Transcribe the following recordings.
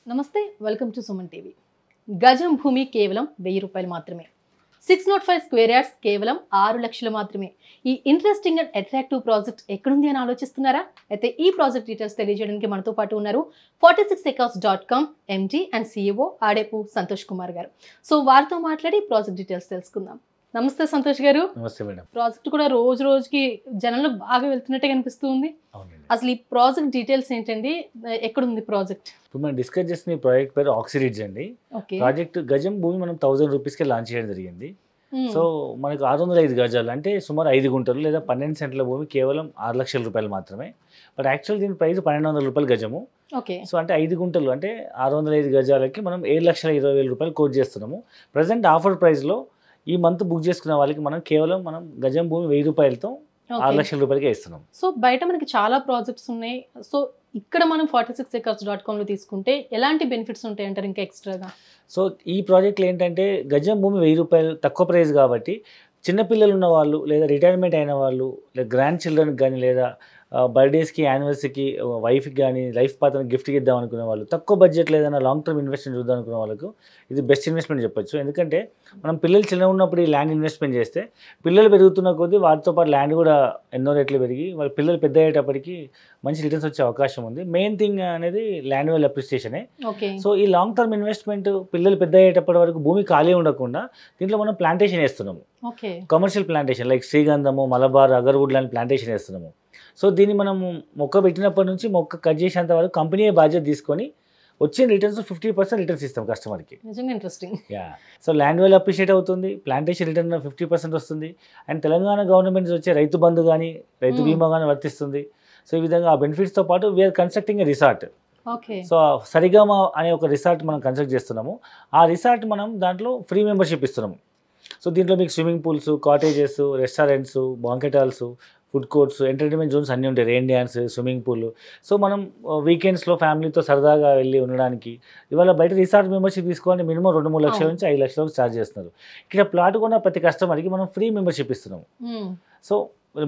నమస్తే welcome to Suman TV. గజం భూమి కేవలం 1000 రూపాయలు మాత్రమే. 605 స్క్వేర్ యార్డ్స్ కేవలం 6 లక్షలు మాత్రమే. ఈ ఇంట్రెస్టింగ్ అండ్ అట్రాక్టివ్ ప్రాజెక్ట్ ఎక్కడుంది అని ఆలోచిస్తున్నారా? అయితే ఈ ప్రాజెక్ట్ డీటెయిల్స్ తెలియజేయడానికి మనతో పాటు ఉన్నారు 46acres.com MD and CEO Adepu Santosh Kumar గారు. సో వారితో మాట్లాడి ప్రాజెక్ట్ డీటెయిల్స్ తెలుసుకుందాం. నమస్తే సంతోష్ గారు. నమస్తే మేడం. ప్రాజెక్ట్ కూడా రోజు రోజుకి జనంలో బాగా వెళ్తున్నట్టే కనిపిస్తుంది. అసలు ఈ ప్రాజెక్ట్ డీటెయిల్స్ ఏంటండి, ఎక్కడుంది ప్రాజెక్ట్? ఇప్పుడు మనం డిస్కస్ చేసిన ఈ ప్రాజెక్ట్ పేరు ఆక్సిరిడ్జ్ అండి. ప్రాజెక్ట్ గజం భూమి మనం 1000 రూపీస్కి లాంచ్ చేయడం జరిగింది. సో మనకు 605 గజాలు అంటే సుమారు 5 గుంటలు లేదా 12 సెంట్ల భూమి కేవలం 6 లక్షల రూపాయలు మాత్రమే. బట్ యాక్చువల్ దీని ప్రైస్ 1200 రూపాయలు గజము. సో అంటే 5 గుంటలు అంటే 605 గజాలకి మనం 7,20,000 రూపాయలు కోట్ చేస్తున్నాము. ప్రజెంట్ ఆఫర్ ప్రైస్లో ఈ మంత్ బుక్ చేసుకున్న వాళ్ళకి మనం కేవలం గజం భూమి 1000 రూపాయలతో 6 లక్షల రూపాయలకే ఇస్తున్నాం. సో బయట మనకి చాలా ప్రాజెక్ట్స్ ఉన్నాయి. సో ఇక్కడ మనం 46acres.com తీసుకుంటే ఎలాంటి బెనిఫిట్స్ ఉంటాయి అంటారు ఇంకా ఎక్స్ట్రాగా? సో ఈ ప్రాజెక్ట్లో ఏంటంటే గజం భూమి 1000 రూపాయలు తక్కువ ప్రైస్ కాబట్టి చిన్నపిల్లలు ఉన్న వాళ్ళు లేదా రిటైర్మెంట్ అయిన వాళ్ళు లేదా గ్రాండ్ చిల్డ్రన్కి కానీ లేదా బర్త్డేస్కి యానివర్సరీకి వైఫ్కి కానీ లైఫ్ పార్ట్నర్ గిఫ్ట్కి ఇద్దాం అనుకునే వాళ్ళు తక్కువ బడ్జెట్లో ఏదైనా లాంగ్ టర్మ్ ఇన్వెస్ట్మెంట్ చూద్దాం అనుకునే వాళ్ళకు ఇది బెస్ట్ ఇన్వెస్ట్మెంట్ చెప్పొచ్చు. ఎందుకంటే మనం పిల్లలు చిన్న ఉన్నప్పుడు ఈ ల్యాండ్ ఇన్వెస్ట్మెంట్ చేస్తే పిల్లలు పెరుగుతున్న కొద్దీ వాటితో పాటు ల్యాండ్ కూడా ఎన్నో రెట్లు పెరిగి వాళ్ళ పిల్లలు పెద్ద అయ్యేటప్పటికి మంచి రిటర్న్స్ వచ్చే అవకాశం ఉంది. మెయిన్ థింగ్ అనేది ల్యాండ్ వాల్యూ అప్రిసియేషనే. సో ఈ లాంగ్ టర్మ్ ఇన్వెస్ట్మెంట్ పిల్లలు పెద్ద అయ్యేటప్పటి వరకు భూమి ఖాళీ ఉండకుండా దీంట్లో మనం ప్లాంటేషన్ వేస్తున్నాము. కమర్షియల్ ప్లాంటేషన్ లైక్ శ్రీగంధము, మలబార్, అగర్వుడ్ లాంటి ప్లాంటేషన్ వేస్తున్నాము. సో దీన్ని మనము మొక్క పెట్టినప్పటి నుంచి మొక్క కట్ చేసేంత వరకు కంపెనీయే బాధ్యత తీసుకొని వచ్చిన రిటర్న్స్ 50% రిటర్న్స్ ఇస్తాం కస్టమర్కి. Interesting. So land value appreciate అవుతుంది, ప్లాంటేషన్ రిటర్న్ 50% వస్తుంది. అండ్ తెలంగాణ గవర్నమెంట్ వచ్చే రైతు బంధు కానీ రైతు బీమా కానీ వర్తిస్తుంది. సో ఈ విధంగా ఆ బెనిఫిట్స్తో పాటు వీఆర్ కన్స్ట్రక్టింగ్ ఏ రిసార్ట్. సో సరిగమ అనే ఒక రిసార్ట్ మనం కన్స్ట్రక్ట్ చేస్తున్నాము. ఆ రిసార్ట్ మనం దాంట్లో ఫ్రీ మెంబర్షిప్ ఇస్తున్నాము. సో దీంట్లో మీకు swimming pools, cottages, restaurants, banquet halls, food courts, entertainment zones అన్నీ ఉంటాయి. Rain dance, swimming pool. So మనం వీకెండ్స్లో ఫ్యామిలీతో సరదాగా వెళ్ళి ఉండడానికి ఇవాళ బయట రిసార్ట్ మెంబర్షిప్ తీసుకోవాలని మినిమం 2-3 లక్షల నుంచి 5 లక్షల వరకు ఛార్జ్ చేస్తున్నారు. ఇక్కడ ప్లాట్ కొన్న ప్రతి కస్టమర్కి మనం ఫ్రీ మెంబర్షిప్ ఇస్తున్నాము. సో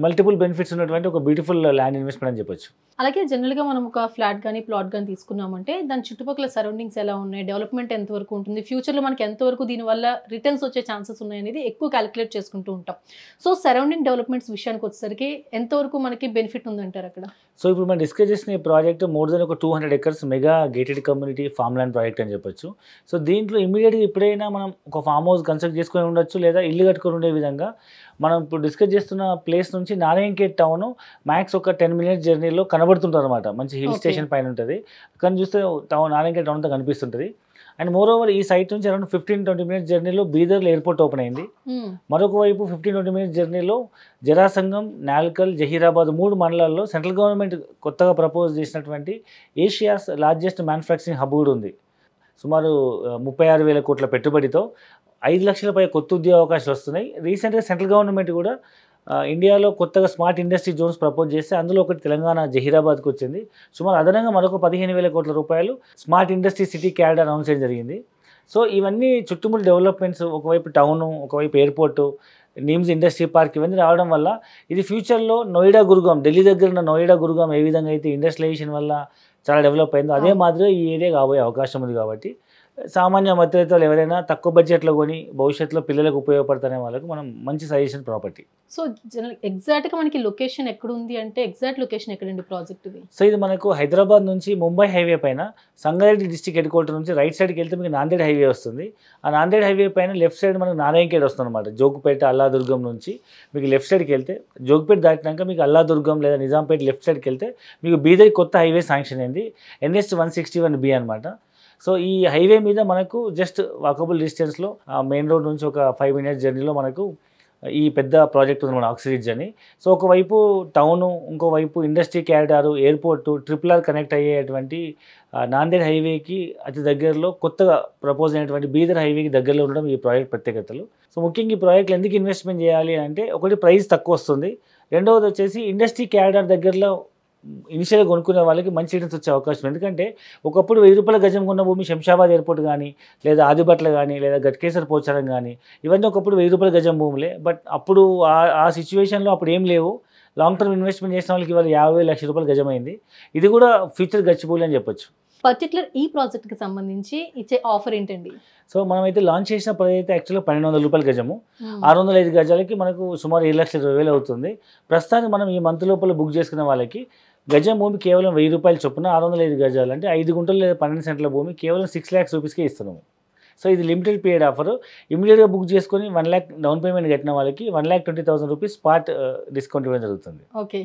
మల్టిపుల్ బెనిఫిట్స్ ఉన్నటువంటి ఒక బ్యూటిఫుల్ ల్యాండ్ ఇన్వెస్ట్మెంట్ అని చెప్పొచ్చు. అలాగే జనరల్గా మనం ఒక ఫ్లాట్ కానీ ప్లాట్ కానీ తీసుకున్నామంటే దాని చుట్టుపక్కల సరౌండింగ్స్ ఎలా ఉన్నాయి, డెవలప్మెంట్ ఎంతవరకు ఉంటుంది, ఫ్యూచర్లో మనకి ఎంతవరకు దీనివల్ల రిటర్న్స్ వచ్చే ఛాన్సెస్ ఉన్నాయి అనేది ఎక్కువ క్యాలిక్యులేట్ చేసుకుంటూ ఉంటాం. సో సరౌండింగ్ డెవలప్మెంట్స్ విషయానికి వచ్చేసరికి ఎంతవరకు మనకి బెనిఫిట్ ఉందంటారు అక్కడ? సో ఇప్పుడు మనం డిస్కస్ చేసిన ఈ ప్రాజెక్ట్ మోర్ దెన్ ఒక 200 acres mega gated community farm land project అని చెప్పొచ్చు. సో దీంట్లో ఇమీడియట్గా ఎప్పుడైనా మనం ఒక ఫామ్ హౌస్ కన్స్ట్రక్ట్ చేసుకొని ఉండొచ్చు లేదా ఇల్లు కట్టుకొని ఉండే విధంగా మనం ఇప్పుడు డిస్కస్ చేస్తున్న ప్లేస్ నుంచి నారాయణఖేడ్ టౌన్ మ్యాక్స్ ఒక 10 minutes జర్నీలో కనబడుతుంటుంది అనమాట. మంచి హిల్ స్టేషన్ పైన ఉంటుంది. కానీ చూస్తే నారాయణఖేడ్ టౌన్ అంతా కనిపిస్తుంటుంది. అండ్ మోర్ ఓవర్ ఈ సైట్ నుంచి అరౌండ్ 15-20 minutes జర్నీలో బీదర్లో ఎయిర్పోర్ట్ ఓపెన్ అయింది. మరొక వైపు 15-20 minutes జర్నీలో జరాసంగం, నాల్కల్, జహీరాబాద్ 3 మండలాల్లో సెంట్రల్ గవర్నమెంట్ కొత్తగా ప్రపోజ్ చేసినటువంటి ఏషియాస్ లార్జెస్ట్ మ్యానుఫ్యాక్చరింగ్ హబ్ కూడా ఉంది. సుమారు 36,000 కోట్ల పెట్టుబడితో 5 లక్షల పై కొత్త ఉద్యోగ అవకాశాలు వస్తున్నాయి. రీసెంట్గా సెంట్రల్ గవర్నమెంట్ కూడా ఇండియాలో కొత్తగా స్మార్ట్ ఇండస్ట్రీ జోన్స్ ప్రపోజ్ చేస్తే అందులో ఒకటి తెలంగాణ జహీరాబాద్కి వచ్చింది. సుమారు అదనంగా మరొక 15,000 కోట్ల రూపాయలు smart industry city cadre announce చేయడం జరిగింది. సో ఇవన్నీ చుట్టుముట్టు డెవలప్మెంట్స్, ఒకవైపు టౌను, ఒకవైపు ఎయిర్పోర్టు, నిమ్స్ ఇండస్ట్రీ పార్క్, ఇవన్నీ రావడం వల్ల ఇది ఫ్యూచర్లో నోయిడా, గురుగాం, ఢిల్లీ దగ్గర ఉన్న నోయిడా, గురుగాం ఏ విధంగా అయితే ఇండస్ట్రియలైజేషన్ వల్ల చాలా డెవలప్ అయిందో అదే మాదిరిగా ఈ ఏరియా కాబోయే అవకాశం ఉంది. కాబట్టి సామాన్య మధ్యతరగతులు ఎవరైనా తక్కువ బడ్జెట్లో కొని భవిష్యత్తులో పిల్లలకు ఉపయోగపడుతున్న వాళ్ళకు మనం మంచి సజెషన్ ప్రాపర్టీ. సో ఎగ్జాక్ట్గా మనకి లొకేషన్ ఎక్కడ ఉంది అంటే ఎగ్జాక్ట్ లొకేషన్ ఎక్కడండి ప్రాజెక్ట్ ఇది? సో ఇది మనకు హైదరాబాద్ నుంచి ముంబై హైవే పైన సంగారెడ్డి డిస్ట్రిక్ట్ హెడ్ క్వార్టర్ నుంచి రైట్ సైడ్కి వెళ్తే మీకు నాందేడ్ హైవే వస్తుంది. ఆ నాందేడ్ హైవే పైన లెఫ్ట్ సైడ్ మనకు నారాయణఖేడ్ వస్తుంది అనమాట. జోగుపేట, అల్లాదుర్గం నుంచి మీకు లెఫ్ట్ సైడ్కి వెళ్తే జోగుపేట దాటినాక మీకు అల్లాదుర్గం లేదా నిజాంపేట లెఫ్ట్ సైడ్కి వెళ్తే మీకు బీదర్ కొత్త హైవే శాంక్షన్ అయింది, NH 161B అనమాట. సో ఈ హైవే మీద మనకు జస్ట్ వాకబుల్ డిస్టెన్స్లో మెయిన్ రోడ్ నుంచి ఒక 5 minutes జర్నీలో మనకు ఈ పెద్ద ప్రాజెక్ట్ ఉంది మన ఆక్సిరిడ్జ్ అని. సో ఒకవైపు టౌను, ఇంకోవైపు ఇండస్ట్రీ క్యారిడారు, ఎయిర్పోర్టు, RRR కనెక్ట్ అయ్యేటువంటి నాందేడ్ హైవేకి అతి దగ్గరలో కొత్తగా ప్రపోజ్ అయినటువంటి బీదర్ హైవేకి దగ్గరలో ఉండడం ఈ ప్రాజెక్ట్ ప్రత్యేకతలు. సో ముఖ్యంగా ఈ ప్రాజెక్ట్లో ఎందుకు ఇన్వెస్ట్మెంట్ చేయాలి అంటే ఒకటి ప్రైస్ తక్కువ వస్తుంది, రెండవది వచ్చేసి ఇండస్ట్రీ క్యారిడార్ దగ్గరలో ఇనిషియల్గా కొనుక్కునే వాళ్ళకి మంచి రిటర్న్స్ వచ్చే అవకాశం. ఎందుకంటే ఒకప్పుడు 1000 రూపాయల గజం కొన్న భూమి శంషాబాద్ ఎయిర్పోర్ట్ కానీ లేదా ఆదిబట్ల కానీ లేదా గట్కేసర్ పోచారం కానీ ఇవన్నీ ఒకప్పుడు 1000 రూపాయల గజం భూములే. బట్ అప్పుడు ఆ సిచ్యువేషన్లో అప్పుడు ఏం లేవు. లాంగ్ టర్మ్ ఇన్వెస్ట్మెంట్ చేసిన వాళ్ళకి ఇవాళ 50,000 లక్షల రూపాయలు గజమైంది. ఇది కూడా ఫ్యూచర్ గచ్చిబౌలి అని చెప్పొచ్చు. పర్టికులర్ ఈ ప్రాజెక్ట్ కి సంబంధించి ఇచ్చే ఆఫర్ ఏంటండి? సో మనమైతే లాంచ్ చేసిన ప్రైస్ అయితే యాక్చువల్గా 1200 రూపాయల గజము. 605 గజాలకి మనకు సుమారు 7,20,000 అవుతుంది. ప్రస్తుతానికి మనం ఈ మంత్ లోపల బుక్ చేసుకున్న వాళ్ళకి గజం భూమి కేవలం 1000 రూపాయల చొప్పున 605 గజాలు అంటే 5 గుంటలు లేదా 12 సెంట్ల భూమి కేవలం 6 lakhs రూపీస్కే ఇస్తున్నాము. సో ఇది లిమిటెడ్ పీరియడ్ ఆఫర్. ఇమీడియట్గా బుక్ చేసుకొని 1 lakh డౌన్ పేమెంట్ కట్టిన వాళ్ళకి 1,20,000 రూపీస్ స్పాట్ డిస్కౌంట్ ఇవ్వడం జరుగుతుంది. ఓకే.